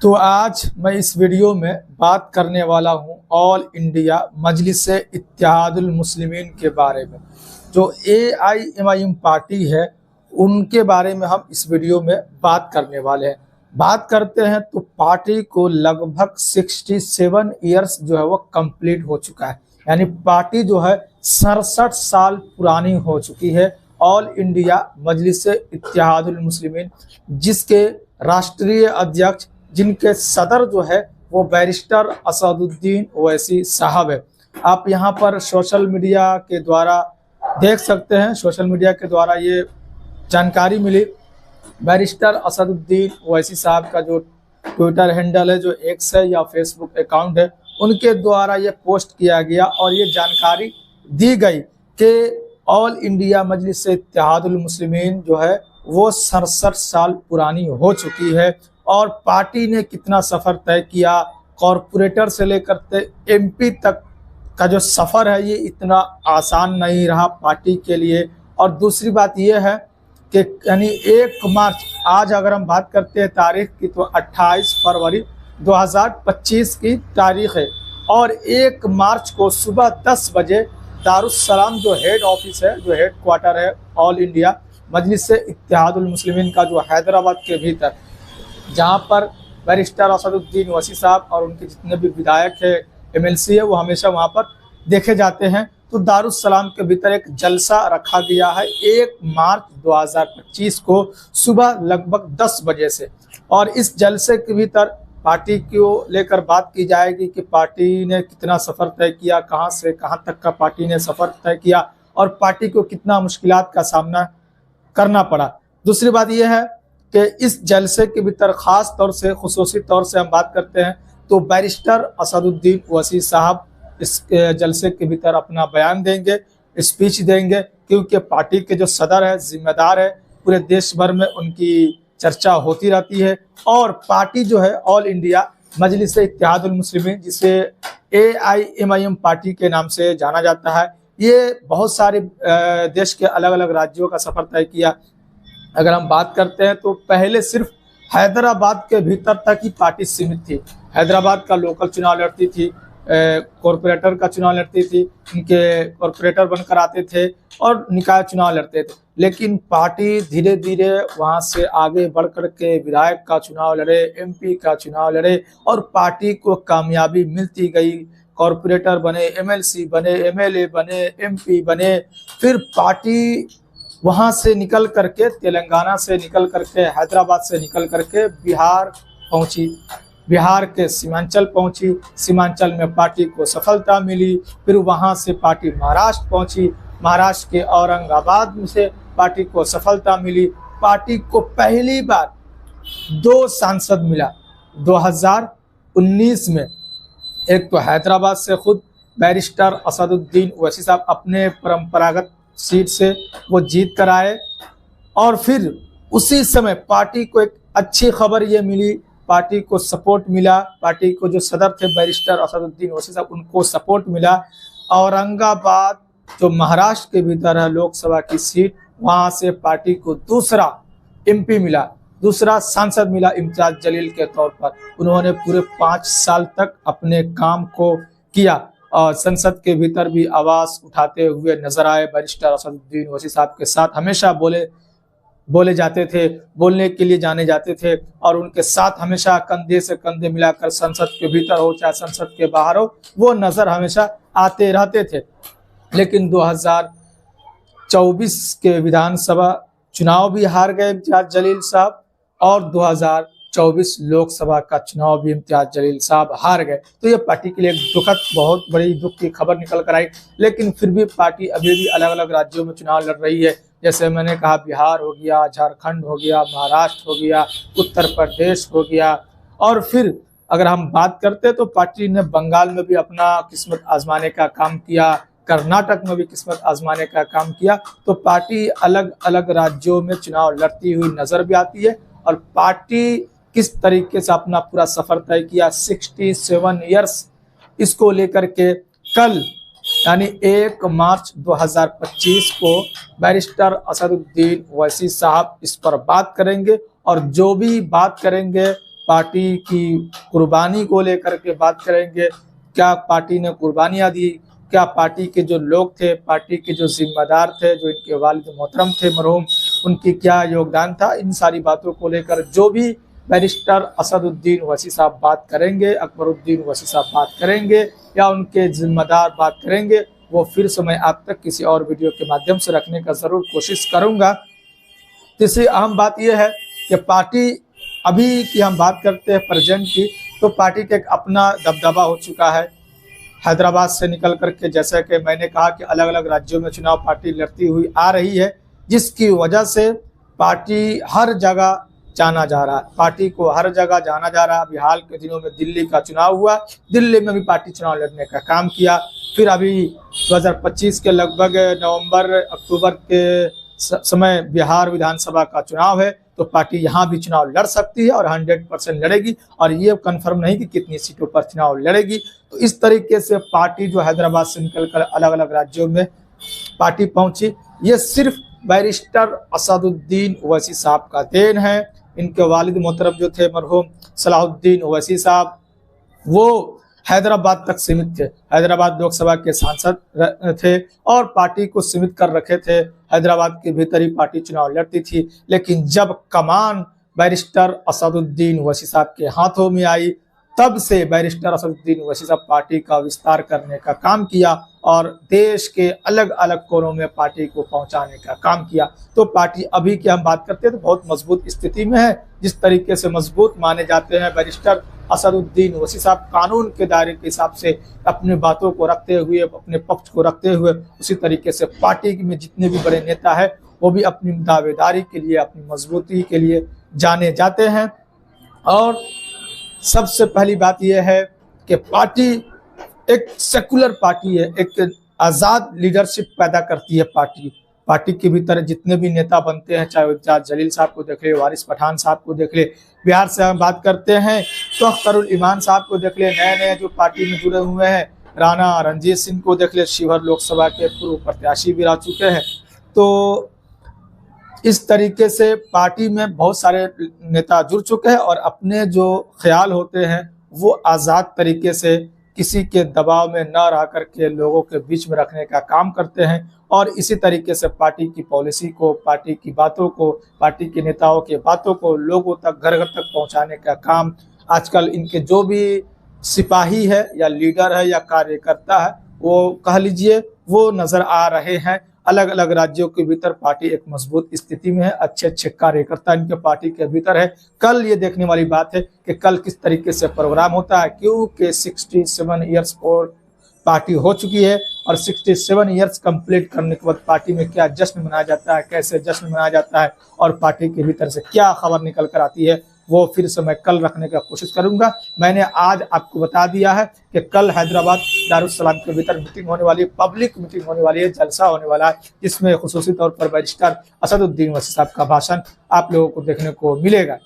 तो आज मैं इस वीडियो में बात करने वाला हूं ऑल इंडिया मजलिस इत्तेहादुल मुस्लिमीन के बारे में। जो AIMIM पार्टी है उनके बारे में हम इस वीडियो में बात करने वाले हैं। बात करते हैं तो पार्टी को लगभग 67 ईयर्स जो है वो कंप्लीट हो चुका है, यानी पार्टी जो है 67 साल पुरानी हो चुकी है। ऑल इंडिया मजलिस इत्तेहादुल मुस्लिमीन, जिसके राष्ट्रीय अध्यक्ष, जिनके सदर जो है वो बैरिस्टर असदुद्दीन ओवैसी साहब है। आप यहाँ पर सोशल मीडिया के द्वारा देख सकते हैं, सोशल मीडिया के द्वारा ये जानकारी मिली। बैरिस्टर असदुद्दीन ओवैसी साहब का जो ट्विटर हैंडल है, जो एक्स है या फेसबुक अकाउंट है, उनके द्वारा ये पोस्ट किया गया और ये जानकारी दी गई कि ऑल इंडिया मजलिस इत्तेहादुल मुस्लिमीन जो है वो 67 साल पुरानी हो चुकी है और पार्टी ने कितना सफ़र तय किया। कॉरपोरेटर से लेकर MP तक का जो सफ़र है ये इतना आसान नहीं रहा पार्टी के लिए। और दूसरी बात ये है कि यानी 1 मार्च, आज अगर हम बात करते हैं तारीख की तो 28 फरवरी 2025 की तारीख है और 1 मार्च को सुबह 10 बजे दारुस्सलाम जो हेड ऑफिस है, जो हेड क्वार्टर है ऑल इंडिया मजलिस इत्तेहादुल मुस्लिमीन का, जो हैदराबाद के भीतर, जहाँ पर बैरिस्टर असदुद्दीन ओवैसी साहब और उनके जितने भी विधायक है, MLC है, वो हमेशा वहाँ पर देखे जाते हैं। तो दारुस्सलाम के भीतर एक जलसा रखा गया है 1 मार्च 2025 को सुबह लगभग 10 बजे से। और इस जलसे के भीतर पार्टी को लेकर बात की जाएगी कि पार्टी ने कितना सफ़र तय किया, कहाँ से कहाँ तक का पार्टी ने सफ़र तय किया और पार्टी को कितना मुश्किलात का सामना करना पड़ा। दूसरी बात यह है कि इस जलसे के भीतर ख़ास तौर से, खुसूसी तौर से हम बात करते हैं तो बैरिस्टर असदुद्दीन ओवैसी साहब इस जलसे के भीतर अपना बयान देंगे, स्पीच देंगे, क्योंकि पार्टी के जो सदर है, जिम्मेदार है, पूरे देश भर में उनकी चर्चा होती रहती है। और पार्टी जो है ऑल इंडिया मजलिस इत्तेहादुल मुस्लिमीन, जिसे AIMIM पार्टी के नाम से जाना जाता है, ये बहुत सारे देश के अलग अलग राज्यों का सफ़र तय किया। अगर हम बात करते हैं तो पहले सिर्फ हैदराबाद के भीतर तक ही पार्टी सीमित थी। हैदराबाद का लोकल चुनाव लड़ती थी, कॉरपोरेटर का चुनाव लड़ती थी, उनके कॉरपोरेटर बनकर आते थे और निकाय चुनाव लड़ते थे। लेकिन पार्टी धीरे धीरे वहां से आगे बढ़ कर के विधायक का चुनाव लड़े, MP का चुनाव लड़े और पार्टी को कामयाबी मिलती गई। कॉरपोरेटर बने, MLC बने, MLA बने, MP बने। फिर पार्टी वहां से निकल करके, तेलंगाना से निकल करके, हैदराबाद से निकल करके बिहार पहुंची, बिहार के सीमांचल पहुंची, सीमांचल में पार्टी को सफलता मिली। फिर वहां से पार्टी महाराष्ट्र पहुंची, महाराष्ट्र के औरंगाबाद से पार्टी को सफलता मिली। पार्टी को पहली बार 2 सांसद मिला 2019 में। एक तो हैदराबाद से खुद बैरिस्टर असदुद्दीन ओवैसी साहब अपने परंपरागत सीट से वो जीत कर आए और फिर उसी समय पार्टी को एक अच्छी खबर ये मिली, पार्टी को सपोर्ट मिला, पार्टी को जो सदर थे बैरिस्टर असदुद्दीन ओवैसी साहब, उनको सपोर्ट मिला। औरंगाबाद जो महाराष्ट्र के भीतर है लोकसभा की सीट, वहां से पार्टी को दूसरा MP मिला, दूसरा सांसद मिला इम्तियाज जलील के तौर पर। उन्होंने पूरे 5 साल तक अपने काम को किया और संसद के भीतर भी आवाज़ उठाते हुए नजर आए। बैरिस्टर असदुद्दीन ओवैसी साहब के साथ हमेशा बोले जाते थे, बोलने के लिए जाने जाते थे और उनके साथ हमेशा कंधे से कंधे मिलाकर संसद के भीतर हो चाहे संसद के बाहर हो, वो नज़र हमेशा आते रहते थे। लेकिन 2024 के विधानसभा चुनाव भी हार गए इम्तियाज जलील साहब और 2024 लोकसभा का चुनाव भी इम्तियाज जलील साहब हार गए। तो ये पार्टी के लिए एक दुखद, बहुत बड़ी दुख की खबर निकल कर आई। लेकिन फिर भी पार्टी अभी भी अलग अलग राज्यों में चुनाव लड़ रही है। जैसे मैंने कहा, बिहार हो गया, झारखंड हो गया, महाराष्ट्र हो गया, उत्तर प्रदेश हो गया। और फिर अगर हम बात करते हैं तो पार्टी ने बंगाल में भी अपना किस्मत आजमाने का काम किया, कर्नाटक में भी किस्मत आजमाने का काम किया। तो पार्टी अलग अलग राज्यों में चुनाव लड़ती हुई नजर भी आती है और पार्टी किस तरीके से अपना पूरा सफर तय किया 67 ईयर्स, इसको लेकर के कल यानी 1 मार्च 2025 को बैरिस्टर असदुद्दीन ओवैसी साहब इस पर बात करेंगे और जो भी बात करेंगे पार्टी की कुर्बानी को लेकर के बात करेंगे, क्या पार्टी ने कुर्बानियाँ दी, क्या पार्टी के जो लोग थे, पार्टी के जो जिम्मेदार थे, जो इनके वालिद मोहतरम थे मरहूम, उनकी क्या योगदान था, इन सारी बातों को लेकर जो भी बैरिस्टर असदुद्दीन ओवैसी साहब बात करेंगे, अकबरुद्दीन ओवैसी साहब बात करेंगे या उनके जिम्मेदार बात करेंगे, वो फिर से मैं आप तक किसी और वीडियो के माध्यम से रखने का ज़रूर कोशिश करूँगा। तीसरी अहम बात यह है कि पार्टी अभी की हम बात करते हैं प्रेजेंट की, तो पार्टी का एक अपना दबदबा हो चुका है। हैदराबाद से निकल करके, जैसे कि मैंने कहा कि अलग अलग राज्यों में चुनाव पार्टी लड़ती हुई आ रही है, जिसकी वजह से पार्टी हर जगह जाना जा रहा है, पार्टी को हर जगह जाना जा रहा है। अभी हाल के दिनों में दिल्ली का चुनाव हुआ, दिल्ली में भी पार्टी चुनाव लड़ने का काम किया। फिर अभी 2025 के लगभग नवंबर अक्टूबर के समय बिहार विधानसभा का चुनाव है, तो पार्टी यहाँ भी चुनाव लड़ सकती है और 100% लड़ेगी, और ये कंफर्म नहीं कि कितनी सीटों पर चुनाव लड़ेगी। तो इस तरीके से पार्टी जो हैदराबाद से निकलकर अलग अलग राज्यों में पार्टी पहुंची, ये सिर्फ बैरिस्टर असदुद्दीन ओवैसी साहब का देन है। इनके वालिद मोहतरम जो थे मरहूम सलाहुद्दीन ओवैसी साहब, वो हैदराबाद तक सीमित थे, हैदराबाद लोकसभा के सांसद थे और पार्टी को सीमित कर रखे थे। हैदराबाद के भीतर ही पार्टी चुनाव लड़ती थी, लेकिन जब कमान बैरिस्टर असदुद्दीन ओवैसी साहब के हाथों में आई, तब से बैरिस्टर असदुद्दीन ओवैसी साहब पार्टी का विस्तार करने का काम किया और देश के अलग अलग कोनों में पार्टी को पहुंचाने का काम किया। तो पार्टी अभी की हम बात करते हैं तो बहुत मजबूत स्थिति में है। जिस तरीके से मजबूत माने जाते हैं बैरिस्टर असदुद्दीन ओवैसी साहब, कानून के दायरे के हिसाब से अपनी बातों को रखते हुए, अपने पक्ष को रखते हुए, उसी तरीके से पार्टी में जितने भी बड़े नेता है वो भी अपनी दावेदारी के लिए, अपनी मजबूती के लिए जाने जाते हैं। और सबसे पहली बात यह है कि पार्टी एक सेकुलर पार्टी है, एक आज़ाद लीडरशिप पैदा करती है पार्टी के भीतर जितने भी नेता बनते हैं, चाहे इम्तियाज जलील साहब को देख ले, वारिस पठान साहब को देख ले, बिहार से हम बात करते हैं तो अख्तरुल ईमान साहब को देख ले, नए नए जो पार्टी में जुड़े हुए हैं, राणा रणजीत सिंह को देख ले, शिवहर लोकसभा के पूर्व प्रत्याशी भी रह चुके हैं। तो इस तरीके से पार्टी में बहुत सारे नेता जुड़ चुके हैं और अपने जो ख्याल होते हैं वो आज़ाद तरीके से किसी के दबाव में न रह करके लोगों के बीच में रखने का काम करते हैं। और इसी तरीके से पार्टी की पॉलिसी को, पार्टी की बातों को, पार्टी के नेताओं की बातों को लोगों तक, घर घर तक पहुंचाने का काम आजकल इनके जो भी सिपाही है या लीडर है या कार्यकर्ता है, वो कह लीजिए, वो नज़र आ रहे हैं। अलग अलग राज्यों के भीतर पार्टी एक मजबूत स्थिति में है, अच्छे अच्छे कार्यकर्ता इनके पार्टी के भीतर है। कल ये देखने वाली बात है कि कल किस तरीके से प्रोग्राम होता है, क्योंकि 67 ईयर्स और पार्टी हो चुकी है और 67 ईयर्स कंप्लीट करने के बाद पार्टी में क्या जश्न मनाया जाता है, कैसे जश्न मनाया जाता है और पार्टी के भीतर से क्या खबर निकल कर आती है, वो फिर से मैं कल रखने का कोशिश करूंगा। मैंने आज आपको बता दिया है कि कल हैदराबाद दारुस्सलाम के भीतर मीटिंग होने वाली है, पब्लिक मीटिंग होने वाली है, जलसा होने वाला है, जिसमें खुसूसी तौर पर बैरिस्टर असदुद्दीन ओवैसी साहब का भाषण आप लोगों को देखने को मिलेगा।